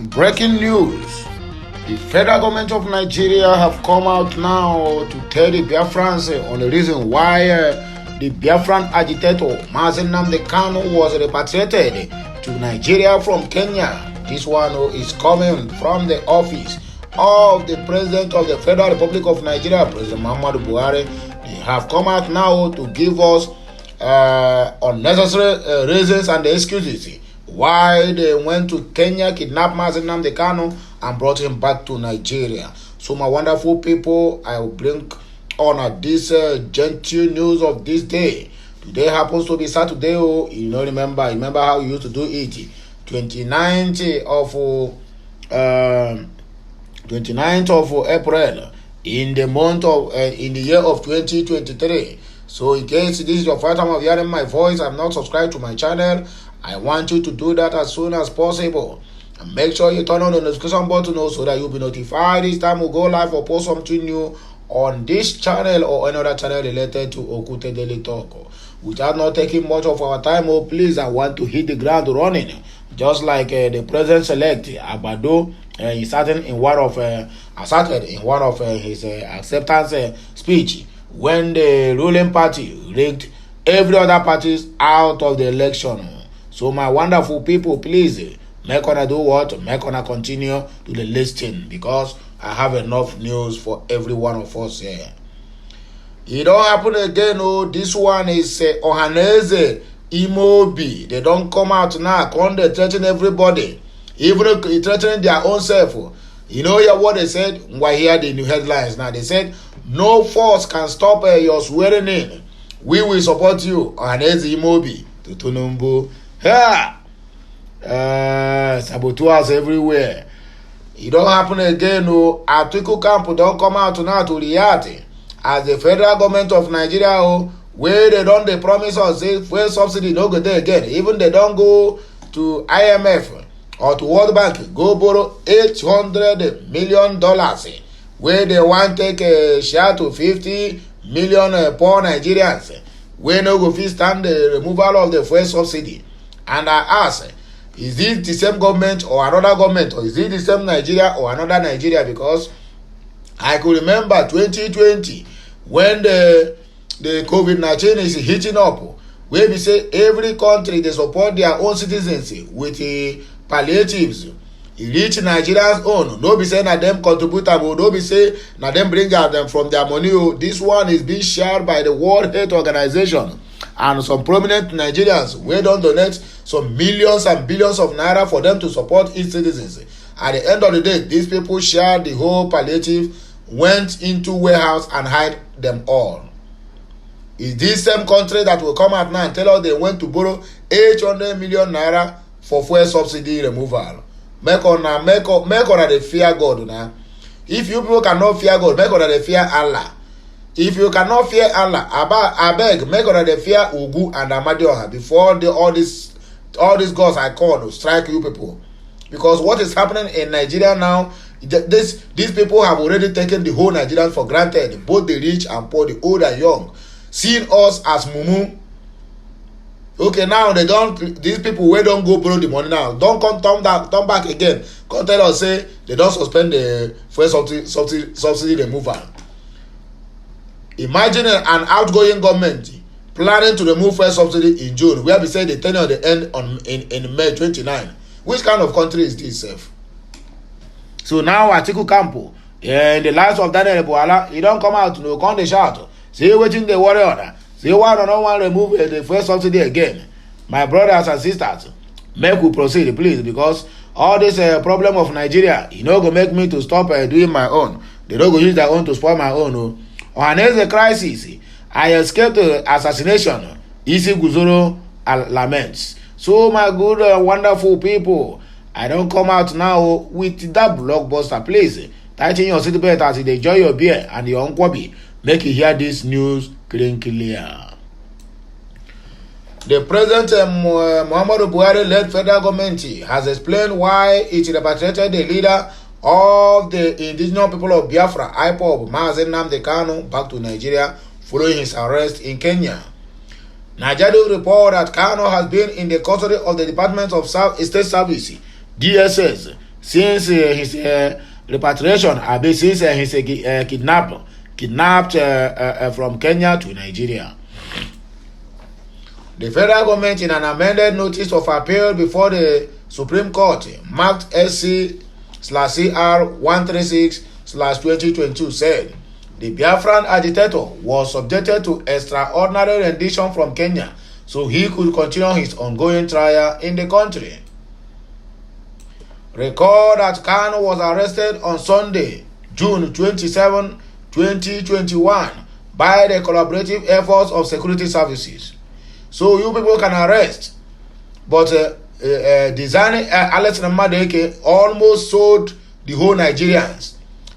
Breaking news. The federal government of Nigeria have come out now to tell the Biafrans on the reason why the Biafran agitator Mazi Nnamdi Kanu was repatriated to Nigeria from Kenya. This one is coming from the office of the President of the Federal Republic of Nigeria, President Muhammadu Buhari. They have come out now to give us unnecessary reasons and excuses why they went to Kenya, kidnapped Mazi Nnamdi Kanu, and brought him back to Nigeria. So my wonderful people, I will bring on this gentle news of this day. Today happens to be Saturday. Remember how you used to do it. 29th of April in the month of in the year of 2023. So in case this is your first time of hearing my voice, I'm not subscribed to my channel, I want you to do that as soon as possible. And make sure you turn on the notification button so that you'll be notified each time we go live or post something new on this channel or another channel related to Okute Daily Talk. Without not taking much of our time, please, I want to hit the ground running. Just like the president-elect Abado, he started in one of his acceptance speech when the ruling party rigged every other parties out of the election. So my wonderful people, please make una do what? Make una continue to the listing, because I have enough news for every one of us here. It don't happen again. This one is Ohaneze Imobi. They don't come out now. They threaten everybody, even threatening their own self. You know what they said? Why hear the new headlines now? They said, no force can stop your swearing in. We will support you. Ohaneze Imobi. Tutunumbu. Saboteurs everywhere. It don't happen again. Atiku Camp don't come out now to react as the federal government of Nigeria where they don't they promise us fuel subsidy no go there again. Even they don't go to IMF or to World Bank go borrow $800 million where they want take a share to 50 million poor Nigerians where no go fit stand the removal of the fuel subsidy. And I ask, is it the same government or another government, or is it the same Nigeria or another Nigeria? Because I could remember 2020 when the COVID-19 is hitting up, where we say every country they support their own citizens with the palliatives. It reach Nigeria's own. No be say na them contribute, no be say na them bring out them from their money. This one is being shared by the World Health Organization and some prominent Nigerians wey don donate some millions and billions of naira for them to support its citizens. At the end of the day, these people shared the whole palliative, went into warehouse and hide them all. Is this same country that will come out now and tell us they went to borrow 800 million naira for fuel subsidy removal? Make una dey fear God now. If you people cannot fear God, make una dey fear Allah. If you cannot fear Allah, I beg, make una dey fear Ugu and Amadioha before all these gods I call to strike you people. Because what is happening in Nigeria now, these people have already taken the whole Nigerians for granted, both the rich and poor, the old and young, seeing us as mumu. Okay, now these people wey don't go borrow the money now, don't come turn back again. Come tell us say they don't suspend the fuel subsidy removal. Imagine an outgoing government planning to remove fuel subsidy in June, where we say the tenure of the end in May 29. Which kind of country is this, sef? So now Atiku Campo, in the lives of Daniel Buala, he don't come out to come the shout. Say waiting the worry on. Say why don't no one remove the fuel subsidy again? My brothers and sisters, make we proceed, please, because all this problem of Nigeria, you know, go make me to stop doing my own. They don't go use their own to spoil my own. Ohaneze crisis, I escaped assassination. Isi Guzoro laments. So my good wonderful people, I don't come out now with that blockbuster. Please tighten your seatbelt as you enjoy your beer and your unkwabi. Make you hear this news clear. The President Muhammadu Buhari-led federal government has explained why it repatriated the leader of the indigenous people of Biafra, IPOB, Mazi Nnamdi Kanu, back to Nigeria following his arrest in Kenya. Nigeria report that Kanu has been in the custody of the Department of State Service, DSS, since his repatriation, since he's kidnapped from Kenya to Nigeria. The federal government, in an amended notice of appeal before the Supreme Court, marked SC/CR 136/2022, said the Biafran agitator was subjected to extraordinary rendition from Kenya so he could continue his ongoing trial in the country. Recall that Kanu was arrested on Sunday, June 27, 2021 by the collaborative efforts of security services. So you people can arrest, but designing Alex Namadeke almost sold the whole Nigerians,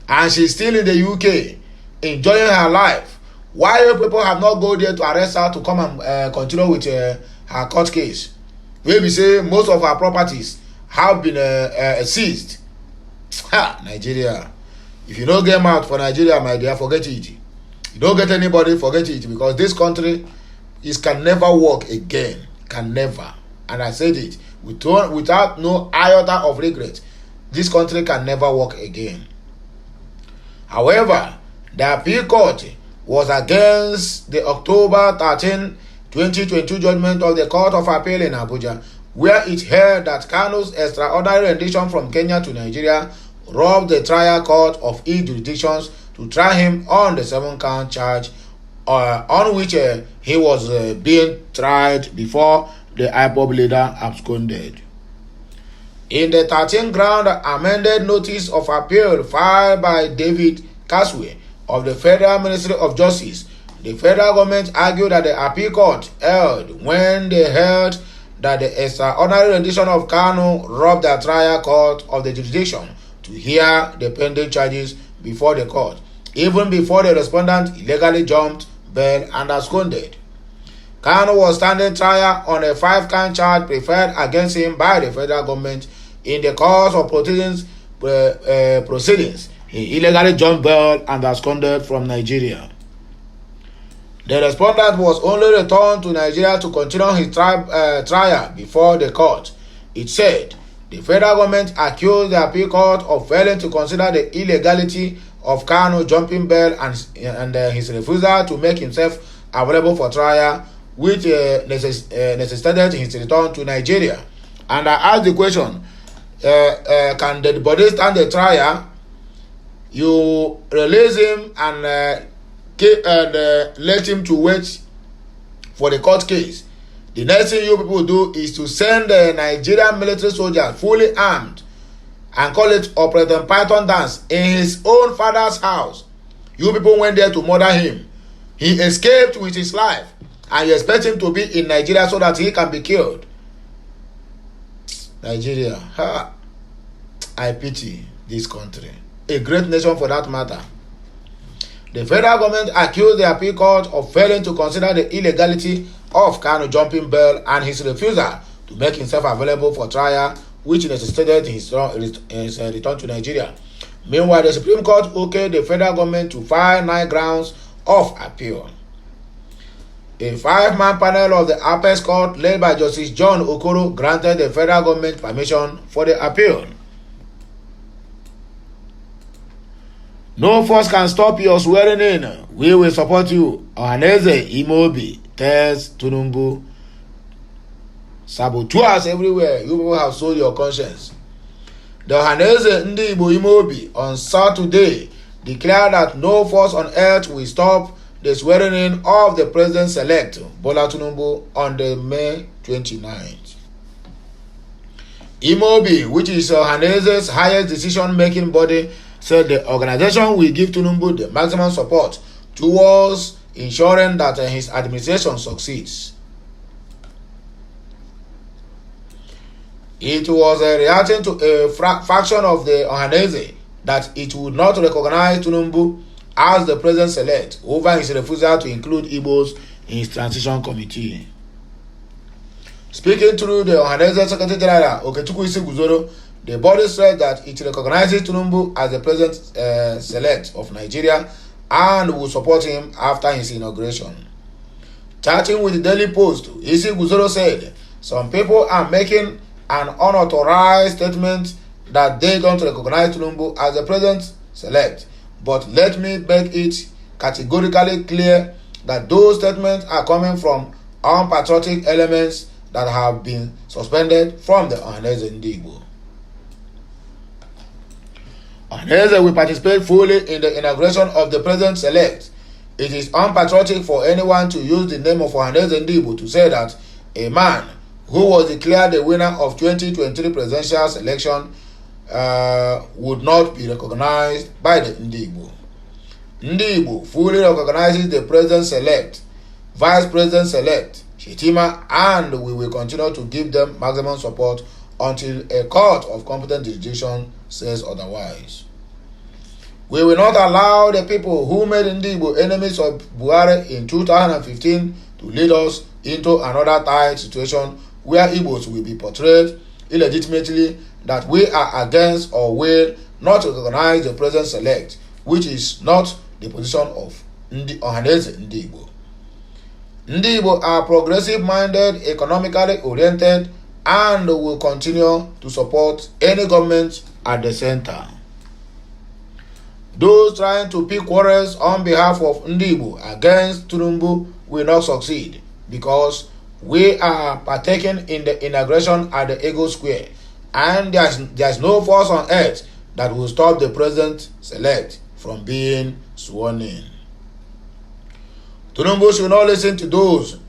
and she's still in the UK enjoying her life. Why you people have not go there to arrest her to come and continue with her court case? Where we say most of her properties have been seized. Nigeria. If you don't get out for Nigeria, my dear, forget it. You don't get anybody, forget it, because this country can never work again. Can never. And I said it without no iota of regret. This country can never work again. However, the appeal court was against the October 13, 2022 judgment of the Court of Appeal in Abuja, where it held that Kanu's extraordinary rendition from Kenya to Nigeria robbed the trial court of its jurisdictions to try him on the 7-count charge on which he was being tried before the IPOB leader absconded. In the 13th ground amended notice of appeal filed by David Kaswe of the Federal Ministry of Justice, the federal government argued that the appeal court held when they held that the extraordinary rendition of Kanu robbed the trial court of the jurisdiction to hear the pending charges before the court, even before the respondent illegally jumped bail and absconded. Kanu was standing trial on a 5-count charge preferred against him by the federal government. In the course of proceedings, he illegally jumped bail and absconded from Nigeria. The respondent was only returned to Nigeria to continue his trial before the court. It said the federal government accused the appeal court of failing to consider the illegality of Kanu jumping bail and his refusal to make himself available for trial, which necessitated his return to Nigeria. And I asked the question, can the body stand the trial? You release him and let him to wait for the court case. The next thing you people do is to send the Nigerian military soldiers fully armed and call it Operation Python dance in his own father's house. You people went there to murder him. He escaped with his life, and you expect him to be in Nigeria so that he can be killed. Nigeria, I pity this country. A great nation for that matter. The federal government accused the appeal court of failing to consider the illegality of Kanu jumping bail and his refusal to make himself available for trial, which necessitated his return to Nigeria. Meanwhile, the Supreme Court okayed the federal government to file 9 grounds of appeal. A 5-man panel of the Apex Court led by Justice John Okoro granted the federal government permission for the appeal. No force can stop your swearing in. We will support you. Ohaneze Imobi tells Tinubu. Saboteurs everywhere. You people have sold your conscience. The Ohaneze Ndi Igbo Imobi on Saturday declared that no force on earth will stop the swearing in of the President-elect Bola Tinubu on the May 29th. Imobi, which is Ohaneze's highest decision-making body, said the organization will give Tinubu the maximum support towards ensuring that his administration succeeds. It was reacting to a faction of the Ohaneze that it would not recognize Tinubu as the president-elect over his refusal to include Igbos in his transition committee. Speaking through the Ohaneze Secretary General Okechukwu Isi-Guzoro, the body said that it recognizes Tinubu as the president-elect of Nigeria and will support him after his inauguration. Chatting with the Daily Post, Isi-Guzoro said some people are making an unauthorized statement that they don't recognize Tinubu as the president-elect, but let me make it categorically clear that those statements are coming from unpatriotic elements that have been suspended from the Ohaneze Ndigbo. Ohaneze will participate fully in the inauguration of the president-elect. It is unpatriotic for anyone to use the name of Ohaneze Ndigbo to say that a man who was declared the winner of 2023 presidential election would not be recognized by the Ndigbo. Ndigbo fully recognizes the president-elect, vice president-elect, Shetima, and we will continue to give them maximum support until a court of competent jurisdiction says otherwise. We will not allow the people who made Ndigbo enemies of Buhari in 2015 to lead us into another tight situation where Igbos will be portrayed illegitimately that we are against or will not recognize the president-elect, which is not the position of Ohaneze Ndigbo. Ndigbo are progressive-minded, economically oriented, and will continue to support any government at the center. Those trying to pick quarrels on behalf of Ndigbo against Tinubu will not succeed because we are partaking in the inauguration at the Ego Square, and there's no force on earth that will stop the president-elect from being sworn in. Tinubu should not listen to those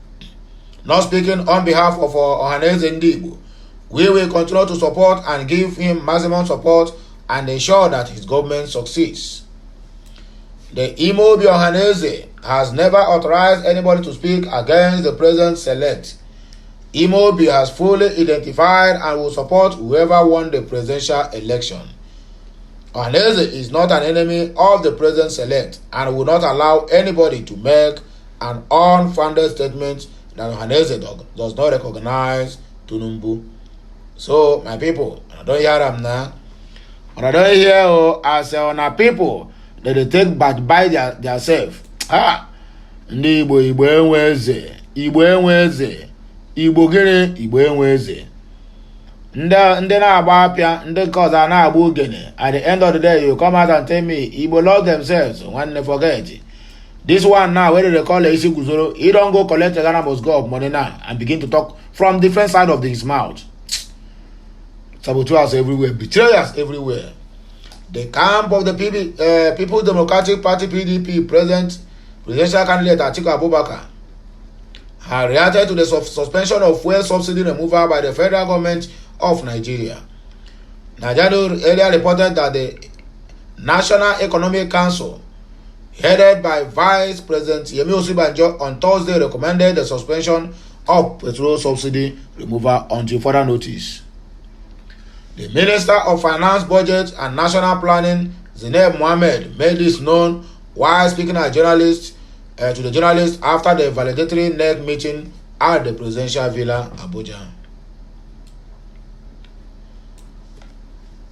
not speaking on behalf of Ohaneze Ndigbo. We will continue to support and give him maximum support and ensure that his government succeeds. The Imobi Ohaneze has never authorized anybody to speak against the president-elect. Imobi has fully identified and will support whoever won the presidential election. Ohaneze is not an enemy of the president-elect and will not allow anybody to make an unfounded statement that Ohaneze does not recognize Tinubu. So, my people, I don't hear them now. When I don't hear as on our people that they take back by their self. Ndị Igbo enweze, Igbo enweze, Igbo gịnị, Igbo enweze. Ndị na-agba apịa, ndị nke ọzọ na-agba ogene. At the end of the day, you come out and tell me Igbo love themselves. When they forget it. This one now, where they call Isi Guzoro, he don't go collect the Ghana must go of money now and begin to talk from different side of his mouth. Saboteurs everywhere, betrayers everywhere. The camp of the People's Democratic Party PDP presidential candidate Atiku Abubakar had reacted to the suspension of fuel subsidy removal by the federal government of Nigeria. Nigeria earlier reported that the National Economic Council, headed by Vice President Yemi Osibanjo, on Thursday recommended the suspension of petrol subsidy removal until further notice. The Minister of Finance, Budget and National Planning, Zainab Mohammed, made this known while speaking to the journalists after the valedictory NEC meeting at the Presidential Villa, Abuja.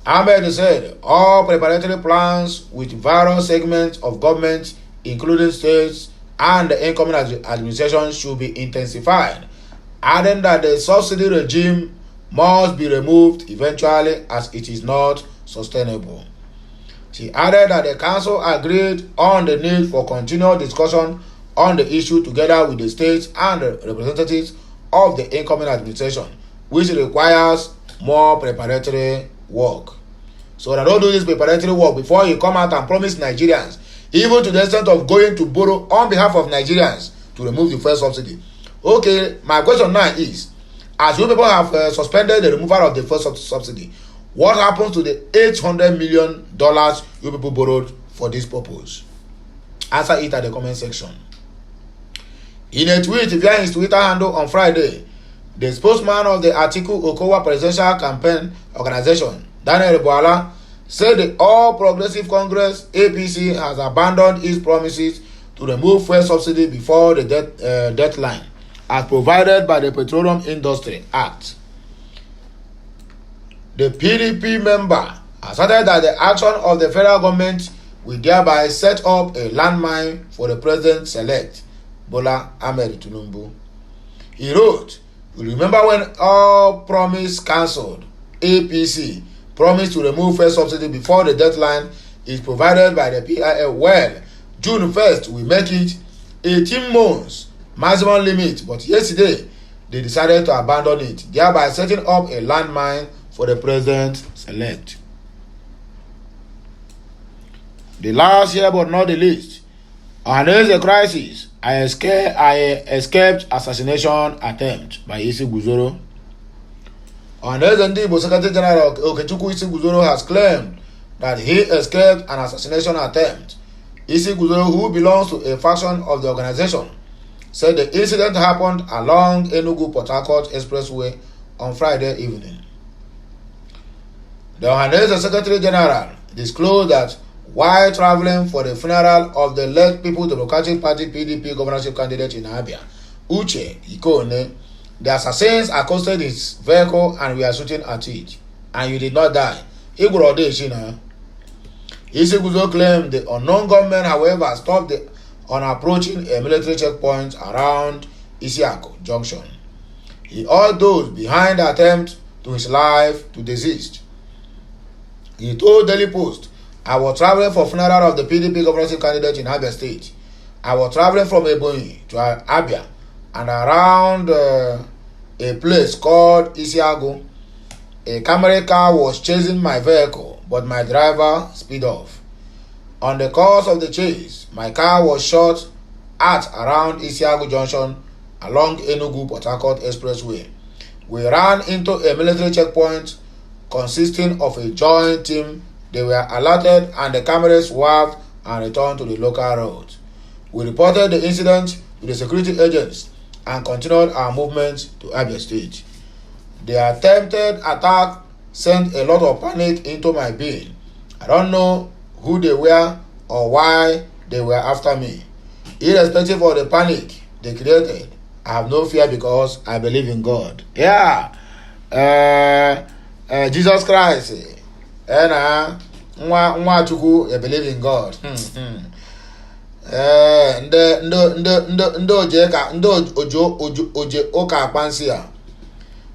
Ahmed said all preparatory plans with various segments of government, including states and the incoming administration, should be intensified, adding that the subsidy regime must be removed eventually as it is not sustainable. She added that the council agreed on the need for continual discussion on the issue together with the states and the representatives of the incoming administration, which requires more preparatory work. So they don't do this preparatory work before you come out and promise Nigerians, even to the extent of going to borrow on behalf of Nigerians to remove the fuel subsidy. Okay, my question now is, as you people have suspended the removal of the fuel subsidy, what happens to the $800 million you people borrowed for this purpose? Answer it at the comment section. In a tweet via his Twitter handle on Friday, the spokesman of the Atiku Okowa Presidential Campaign Organization, Daniel Boala, said the All Progressive Congress APC has abandoned its promises to remove fuel subsidy before the deadline, as provided by the Petroleum Industry Act. The PDP member asserted that the action of the federal government will thereby set up a landmine for the president-elect, Bola Ahmed Tinubu. He wrote, "You remember when all promise cancelled, APC promised to remove fuel subsidy before the deadline is provided by the PIL. Well, June 1st will make it 18 months maximum limit, but yesterday they decided to abandon it, thereby setting up a landmine for the president-elect. The last year but not the least, amidst the crisis, I escaped assassination attempt by Isi Guzoro. Ndị Igbo Secretary General Okechukwu Isi Guzoro has claimed that he escaped an assassination attempt. Isi Guzoro, who belongs to a faction of the organization, said the incident happened along Enugu-Port Harcourt Expressway on Friday evening. The Ohanese Secretary General disclosed that while traveling for the funeral of the late People's Democratic Party PDP governorship candidate in Abia, Uche Ikone, the assassins accosted his vehicle and were shooting at it. And you did not die. Igurode Shina. Isi Guzoro claimed the unknown gunmen, however, stopped on approaching a military checkpoint around Isiako Junction. He urged those behind the attempt to his life to desist. He told Daily Post, "I was traveling for funeral of the PDP governorship candidate in Abia State. I was traveling from Ebonyi to Abia and around a place called Isiago. A camera car was chasing my vehicle, but my driver speed off. On the course of the chase, my car was shot at around Isiago Junction along Enugu-Port Harcourt Expressway. We ran into a military checkpoint consisting of a joint team. They were alerted and the cameras swerved and returned to the local road. We reported the incident to the security agents and continued our movement to Abia State. The attempted attack sent a lot of panic into my being. I don't know who they were or why they were after me. Irrespective of the panic they created, I have no fear because I believe in God." Yeah. Jesus Christ. Nwa Chukwu, you believe in God.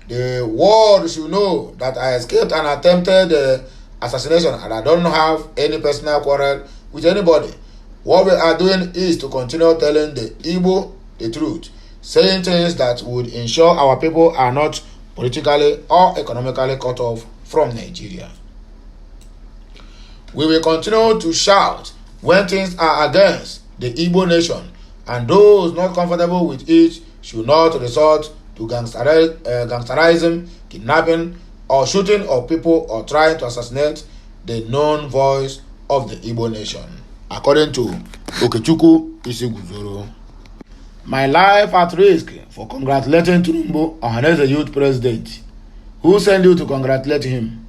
The world should know that I escaped an attempted assassination and I don't have any personal quarrel with anybody. What we are doing is to continue telling the Igbo the truth, saying things that would ensure our people are not politically or economically cut off from Nigeria. We will continue to shout when things are against the Igbo nation, and those not comfortable with it should not resort to gangsterism, kidnapping, or shooting of people or trying to assassinate the known voice of the Igbo nation. According to Okechukwu Isi Guzoro. My life at risk for congratulating Tinubu as the youth president. Who sent you to congratulate him?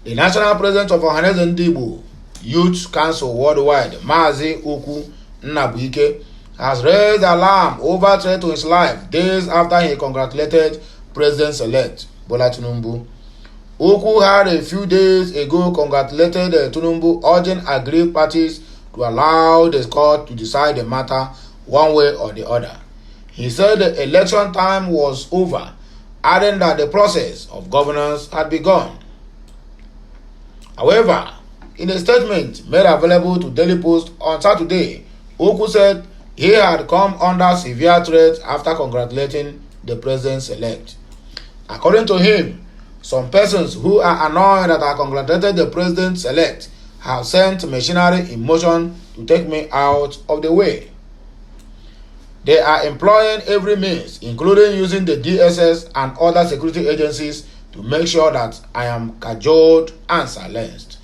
The national president of Ohaneze Ndigbo Youth Council Worldwide, Mazi Ukwu Nnabuike, has raised alarm over threat to his life days after he congratulated President-elect Bola Tinubu. Ukwu had a few days ago congratulated Tinubu, urging aggrieved parties to allow the court to decide the matter one way or the other. He said the election time was over, adding that the process of governance had begun. However, in a statement made available to Daily Post on Saturday, Ukwu said he had come under severe threat after congratulating the president-elect. According to him, some persons who are annoyed that I congratulated the president-elect have sent machinery in motion to take me out of the way. They are employing every means, including using the DSS and other security agencies, to make sure that I am cajoled and silenced.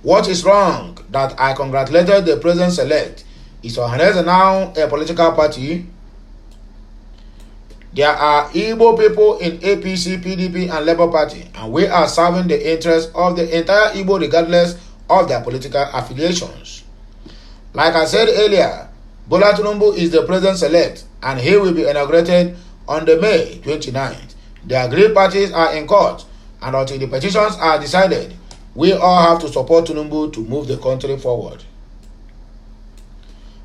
What is wrong that I congratulated the president-elect? Is Ohaneze now a political party? There are Igbo people in APC, PDP, and Labour Party, and we are serving the interests of the entire Igbo regardless of their political affiliations. Like I said earlier, Bola Tinubu is the president-elect, and he will be inaugurated on the May 29th. The agreed parties are in court, and until the petitions are decided, we all have to support Tinubu to move the country forward.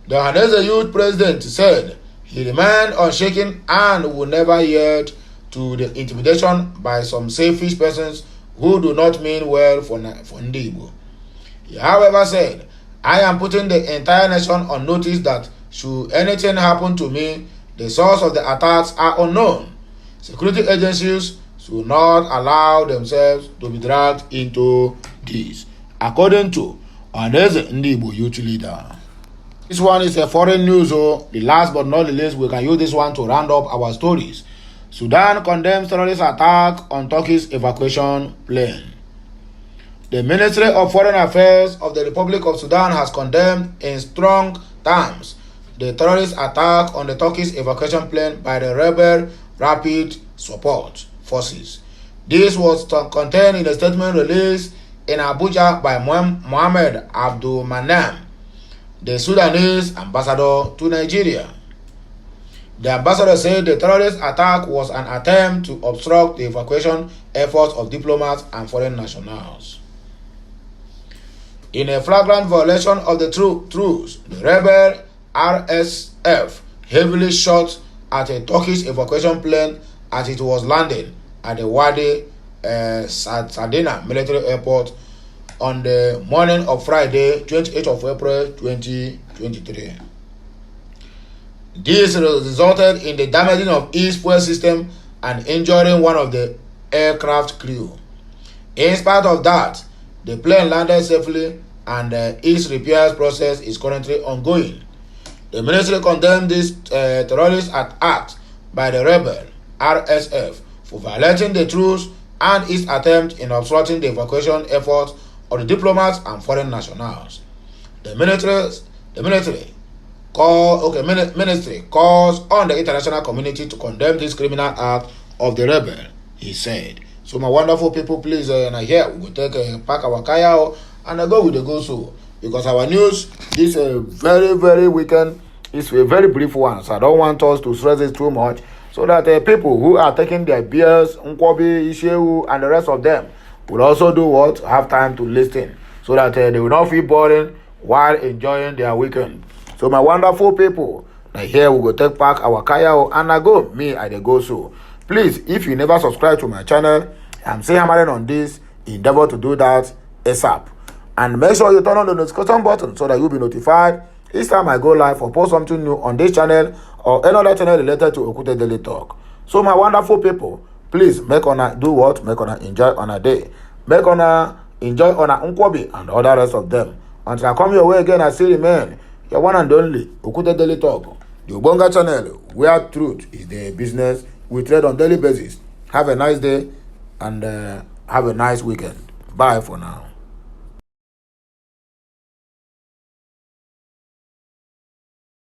The Ohaneze youth president said he remained unshaken and would never yield to the intimidation by some selfish persons who do not mean well for Ndi Igbo. He however said, I am putting the entire nation on notice that should anything happen to me, the source of the attacks are unknown. Security agencies should not allow themselves to be dragged into this, according to Oneze Ndi Igbo youth leader. This one is a foreign news, so the last but not the least, we can use this one to round up our stories. Sudan condemns terrorist attack on Turkey's evacuation plane. The Ministry of Foreign Affairs of the Republic of Sudan has condemned in strong terms the terrorist attack on the Turkish evacuation plane by the rebel Rapid Support Forces. This was contained in a statement released in Abuja by Mohammed Abdul Manam, the Sudanese ambassador to Nigeria. The ambassador said the terrorist attack was an attempt to obstruct the evacuation efforts of diplomats and foreign nationals. In a flagrant violation of the truce, the rebel RSF heavily shot at a Turkish evacuation plane as it was landing at the Wadi Sardina military airport on the morning of Friday, 28th of April 2023. This resulted in the damaging of its fuel system and injuring one of the aircraft crew. In spite of that, the plane landed safely and its repairs process is currently ongoing. The ministry condemned this terrorist act by the rebel RSF for violating the truce and its attempt in obstructing the evacuation efforts of the diplomats and foreign nationals. The ministry calls on the international community to condemn this criminal act of the rebel, he said. So my wonderful people, please, here we will take pack our kaya and go with the go so, because our news this very, very weekend is a very brief one, so I don't want us to stress it too much, so that people who are taking their beers, Nkwobi, Ishewu, and the rest of them will also do what? Have time to listen, so that they will not feel boring while enjoying their weekend. So my wonderful people, here we go take back our kaya and I go, me I dey go so. Please, if you never subscribe to my channel, I'm still hammering on this, endeavor to do that ASAP. And make sure you turn on the notification button so that you'll be notified each time I go live or post something new on this channel or another channel related to Okute Daily Talk. So my wonderful people, please make ona do what? Make ona enjoy on a day. Make ona enjoy on a Nkwobi and all the rest of them. Until I come your way again, I still remain your one and only Okute Daily Talk, the Ubonga channel where truth is the business we trade on daily basis. Have a nice day and have a nice weekend. Bye for now.